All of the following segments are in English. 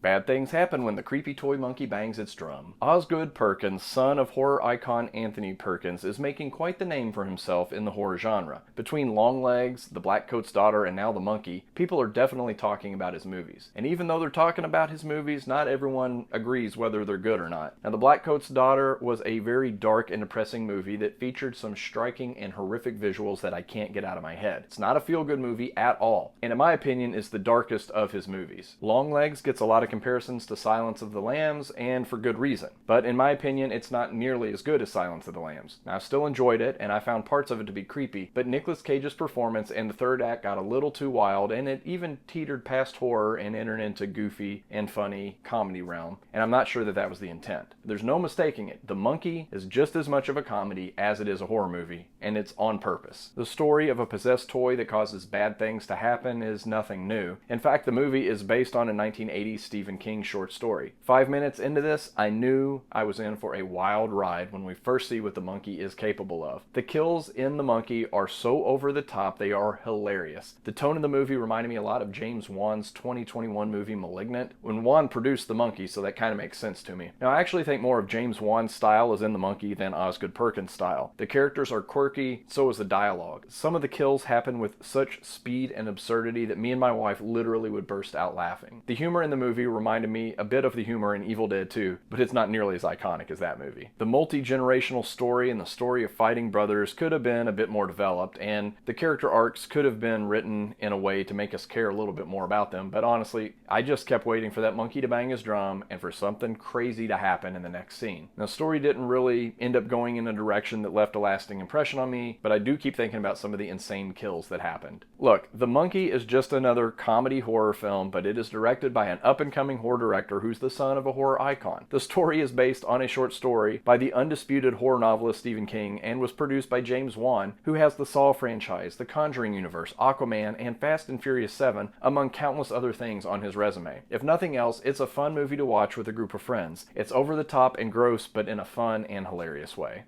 Bad things happen when the creepy toy monkey bangs its drum. Osgood Perkins, son of horror icon Anthony Perkins, is making quite the name for himself in the horror genre. Between Longlegs, The Blackcoat's Daughter, and now The Monkey, people are definitely talking about his movies. And even though they're talking about his movies, not everyone agrees whether they're good or not. Now, The Blackcoat's Daughter was a very dark and depressing movie that featured some striking and horrific visuals that I can't get out of my head. It's not a feel-good movie at all, and in my opinion is the darkest of his movies. Longlegs gets a lot of comparisons to Silence of the Lambs, and for good reason. But in my opinion, it's not nearly as good as Silence of the Lambs. Now, I still enjoyed it, and I found parts of it to be creepy, but Nicolas Cage's performance in the third act got a little too wild, and it even teetered past horror and entered into goofy and funny comedy realm, and I'm not sure that that was the intent. There's no mistaking it. The Monkey is just as much of a comedy as it is a horror movie, and it's on purpose. The story of a possessed toy that causes bad things to happen is nothing new. In fact, the movie is based on a 1980s Stephen King short story. 5 minutes into this, I knew I was in for a wild ride when we first see what the monkey is capable of. The kills in The Monkey are so over the top, they are hilarious. The tone of the movie reminded me a lot of James Wan's 2021 movie Malignant, when Wan produced The Monkey, so that kind of makes sense to me. Now, I actually think more of James Wan's style is in The Monkey than Osgood Perkins' style. The characters are quirky, so is the dialogue. Some of the kills happen with such speed and absurdity that me and my wife literally would burst out laughing. The humor in the movie reminded me a bit of the humor in Evil Dead 2, but it's not nearly as iconic as that movie. The multi-generational story and the story of fighting brothers could have been a bit more developed, and the character arcs could have been written in a way to make us care a little bit more about them, but honestly, I just kept waiting for that monkey to bang his drum and for something crazy to happen in the next scene. Now, the story didn't really end up going in a direction that left a lasting impression on me, but I do keep thinking about some of the insane kills that happened. Look, The Monkey is just another comedy horror film, but it is directed by an up-and-coming horror director who's the son of a horror icon. The story is based on a short story by the undisputed horror novelist Stephen King and was produced by James Wan, who has the Saw franchise, the Conjuring universe, Aquaman, and Fast and Furious 7, among countless other things on his resume. If nothing else, it's a fun movie to watch with a group of friends. It's over the top and gross, but in a fun and hilarious way.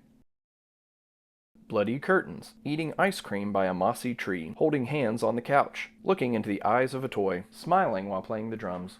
Bloody curtains, eating ice cream by a mossy tree, holding hands on the couch, looking into the eyes of a toy, smiling while playing the drums.